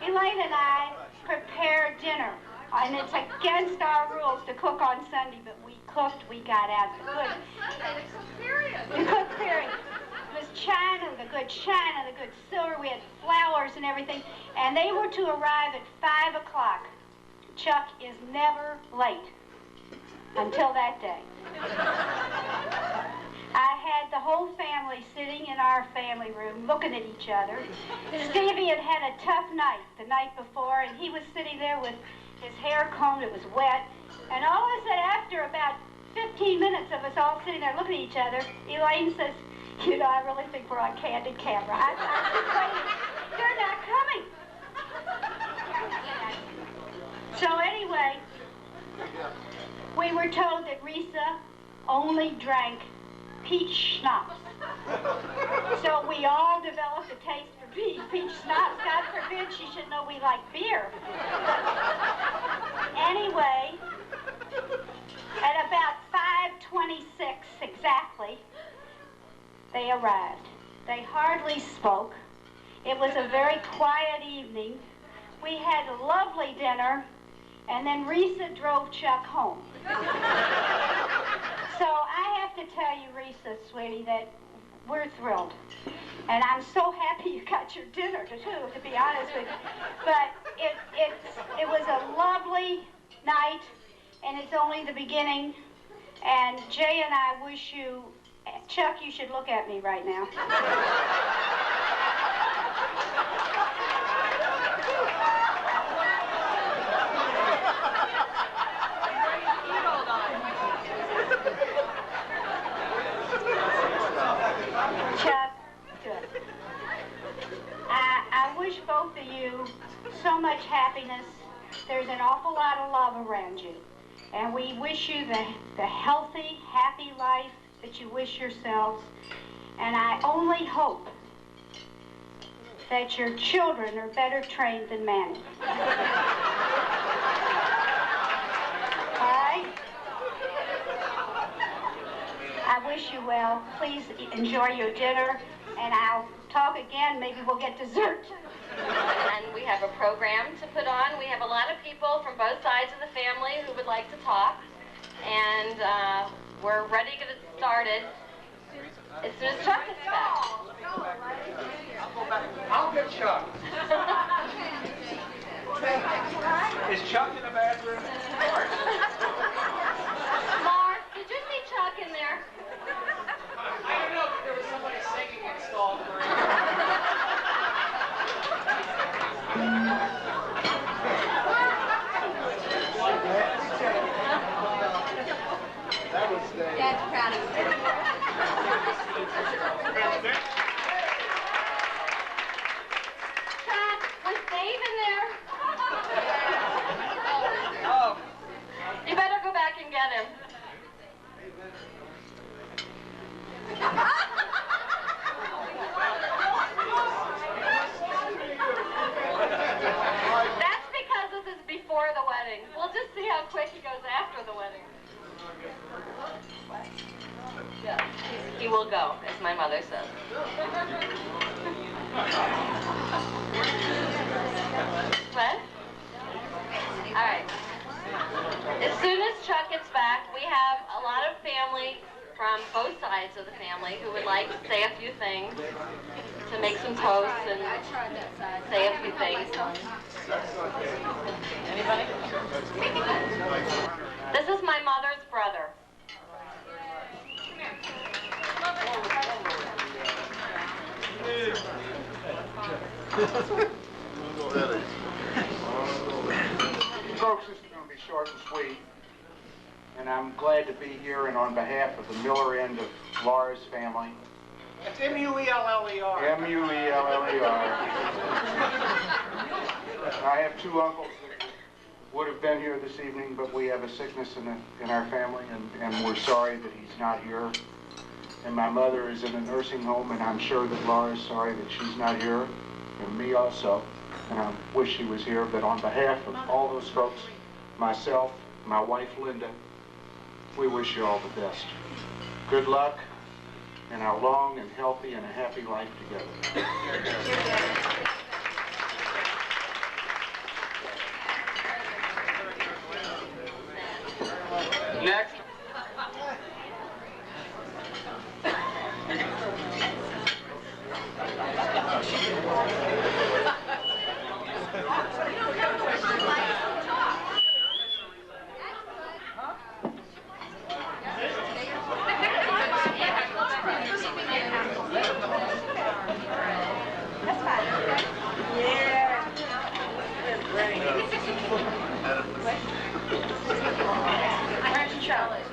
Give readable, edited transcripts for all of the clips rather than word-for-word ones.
Elaine and I prepared dinner. And it's against our rules to cook on Sunday, but we cooked, we got out the good. We cooked period. It was china, the good silver, we had flowers and everything, and they were to arrive at 5 o'clock. Chuck is never late until that day. I had the whole family sitting in our family room looking at each other. Stevie had had a tough night the night before, and he was sitting there with his hair combed, it was wet, and all of a sudden, after about 15 minutes of us all sitting there looking at each other, Elaine says, you know, I really think we're on candid camera. I'm just waiting. They're not coming. So anyway, we were told that Risa only drank peach schnapps. So we all developed a taste for peach schnapps. God forbid she should know we like beer. Anyway, at about 5:26 exactly, they arrived. They hardly spoke. It was a very quiet evening. We had a lovely dinner, and then Risa drove Chuck home. So I have to tell you, Risa, sweetie, that we're thrilled. And I'm so happy you got your dinner, too, to be honest with you. But it was a lovely night, and it's only the beginning. And Jay and I wish you, Chuck, you should look at me right now. Chuck, good. I wish both of you so much happiness. There's an awful lot of love around you. And we wish you the healthy, happy life that you wish yourselves. And I only hope that your children are better trained than Manny. All right? I wish you well. Please enjoy your dinner, and I'll talk again. Maybe we'll get dessert. And we have a program to put on. We have a lot of people from both sides of the family who would like to talk. And we're ready to get started as soon as Chuck gets back. I'll get Chuck. Is Chuck in the bathroom? Mark, did you see Chuck in there? I don't know, but there was somebody singing installed for him. Dad's proud of you. Chuck, was Dave in there? Oh. You better go back and get him. That's because this is before the wedding. We'll just see how quick he goes after the wedding. Yeah, he will go, as my mother says. What? All right. As soon as Chuck gets back, we have a lot of family from both sides of the family who would like to say a few things, to make some toasts and say a few things. Anybody? This is my mother's brother. Folks, this is going to be short and sweet, and I'm glad to be here, and on behalf of the Miller end of Laura's family. It's M-U-E-L-L-E-R. M-U-E-L-L-E-R. I have two uncles that would have been here this evening, but we have a sickness in our family, and we're sorry that he's not here. And my mother is in a nursing home, and I'm sure that Laura's sorry that she's not here, and me also. And I wish she was here, but on behalf of all those folks, myself, my wife Linda, we wish you all the best. Good luck in a long and healthy and a happy life together. Next. That's fine. Yeah. Where's Charlie?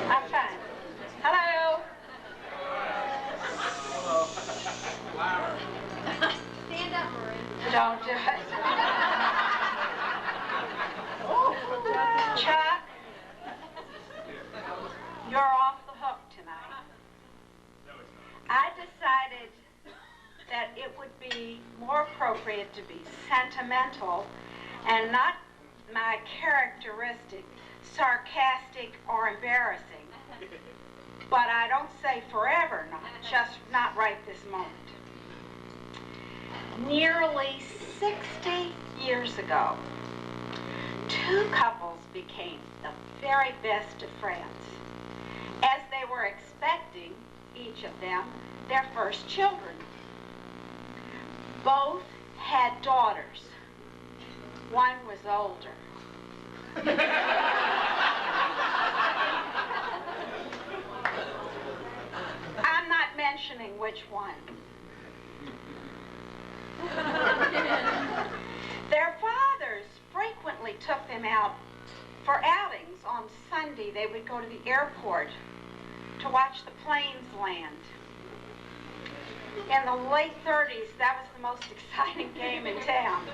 I'm fine. Hello. Stand up, Marie. Don't do it. Chuck, you're off the hook tonight. I decided that it would be more appropriate to be sentimental and not my characteristic, sarcastic or embarrassing. But I don't say forever not, just not right this moment. Nearly 60 years ago, two couples became the very best of friends as they were expecting, each of them, their first children. Both had daughters. One was older. I'm not mentioning which one. Their fathers frequently took them out for outings. On Sunday, they would go to the airport to watch the planes land. In the late 30s, that was the most exciting game in town.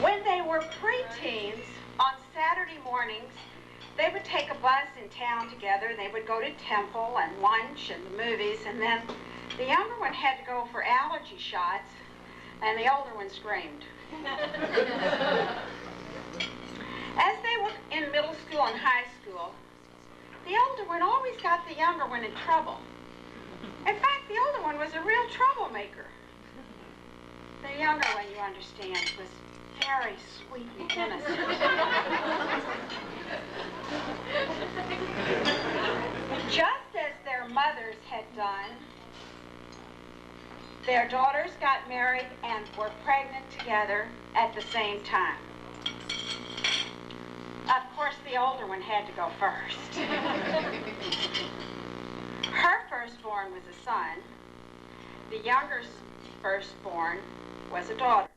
When they were preteens, on Saturday mornings, they would take a bus in town together. They would go to temple and lunch and the movies, and then the younger one had to go for allergy shots, and the older one screamed. As they were in middle school and high school, the older one always got the younger one in trouble. In fact, the older one was a real troublemaker. The younger one, you understand, was very sweet and innocent. Just as their mothers had done, their daughters got married and were pregnant together at the same time. Of course, the older one had to go first. Her firstborn was a son. The younger firstborn was a daughter.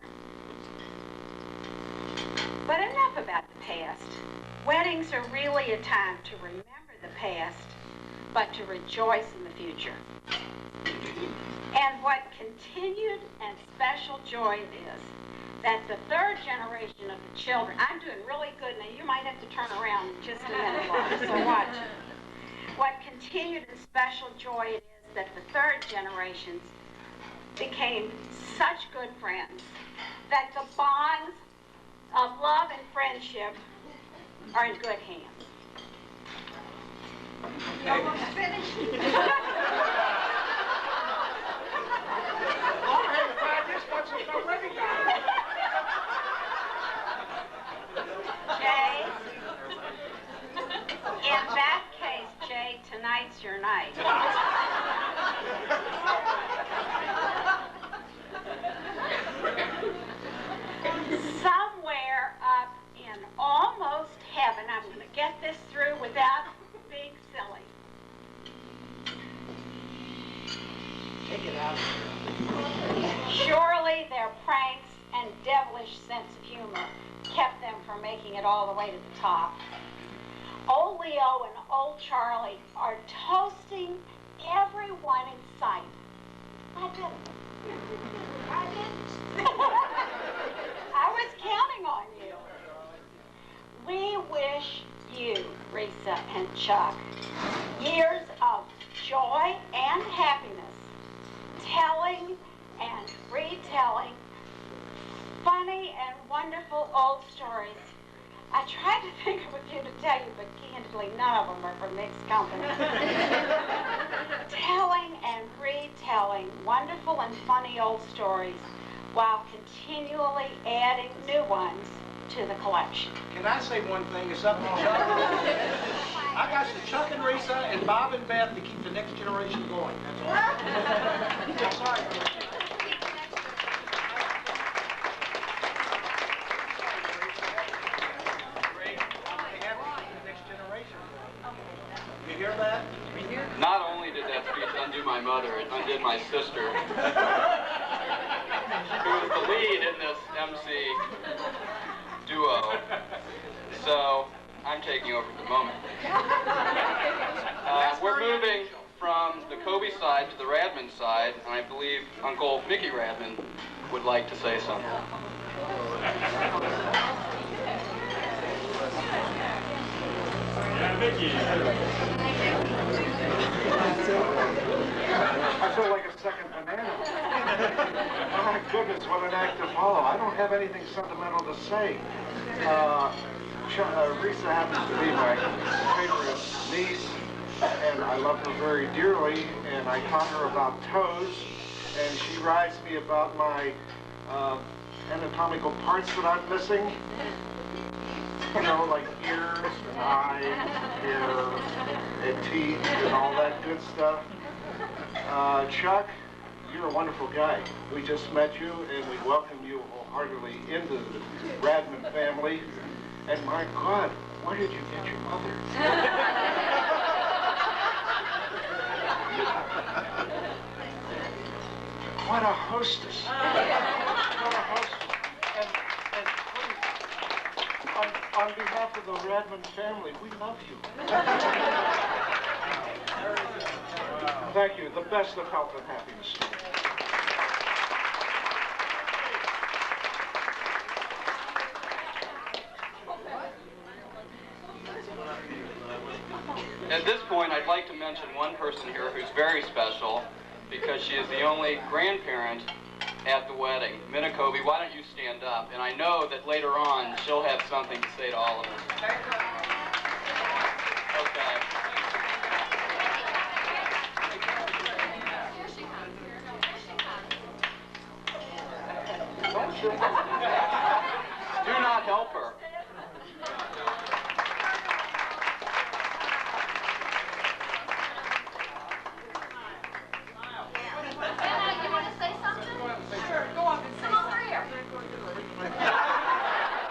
But enough about the past. Weddings are really a time to remember the past, but to rejoice in the future. And what continued and special joy it is that the third generation of the children, I'm doing really good now, you might have to turn around in just a minute, Laura, so watch. What continued and special joy it is that the third generations became such good friends that the bonds of love and friendship are in good hands. You almost finished? Jay, in that case, Jay, tonight's your night. Somewhere up in almost heaven, I'm going to get this through without being silly. Take it out. Surely their pranks and devilish sense of humor kept them from making it all the way to the top. Old Leo and old Charlie are toasting everyone in sight. I didn't. I was counting on you. We wish you, Risa and Chuck, years of joy and happiness, telling and retelling funny and wonderful old stories I tried to think of a few to tell you, but candidly, none of them are from mixed company. Telling and retelling wonderful and funny old stories while continually adding new ones to the collection. Can I say one thing? It's up to Chuck. I got the Chuck and Risa and Bob and Beth to keep the next generation going. That's all. I'm sorry. You hear that? Not only did that speech undo my mother, it undid my sister, who is the lead in this MC duo. So I'm taking over at the moment. We're moving from the Kobe side to the Radman side, and I believe Uncle Mickey Radman would like to say something. Mickey. I feel like a second banana. Oh my goodness, what an act to follow. I don't have anything sentimental to say. Risa happens to be my favorite niece, and I love her very dearly, and I taught her about toes, and she writes me about my anatomical parts that I'm missing. You know, like ears and eyes, hair, and teeth, and all that good stuff. Chuck, you're a wonderful guy. We just met you, and we welcome you wholeheartedly into the Radman family. And my God, where did you get your mother? What a hostess. What a hostess. And please, on behalf of the Radman family, we love you. Thank you. The best of health and happiness. At this point, I'd like to mention one person here who's very special because she is the only grandparent at the wedding. Minna Kobe, why don't you stand up? And I know that later on she'll have something to say to all of us. Okay. Do not help her.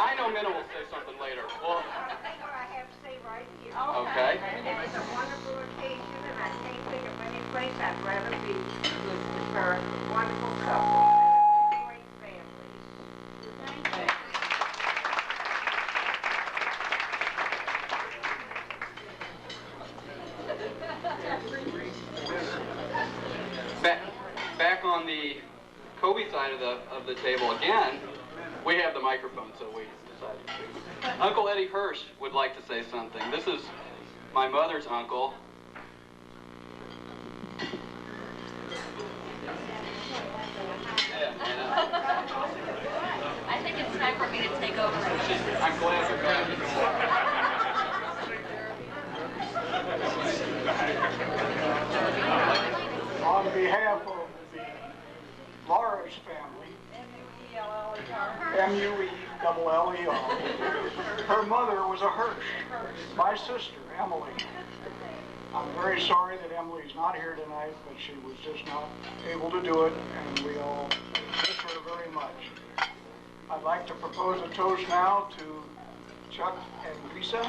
I know Minna will say something later. Well, That's what I have to say right here. okay. It's a wonderful occasion, and I can't think of any place I'd rather be for a wonderful couple and a great family. Back on the Kobe side of the table again, we have the microphone, so we decided to. Uncle Eddie Hirsch would like to say something. This is my mother's uncle. I think it's time for me to take over. I'm glad you're back. On behalf of the Laura's family, M-U-E-L-L-E-R, her mother was a Hirsch, my sister, Emily. I'm very sorry that Emily's not here tonight, but she was just not able to do it, and we all miss her very much. I'd like to propose a toast now to Chuck and Risa.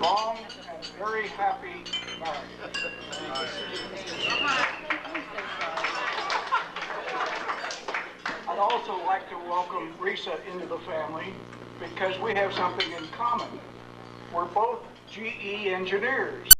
Long and very happy marriage. I'd also like to welcome Risa into the family because we have something in common. We're both GE engineers.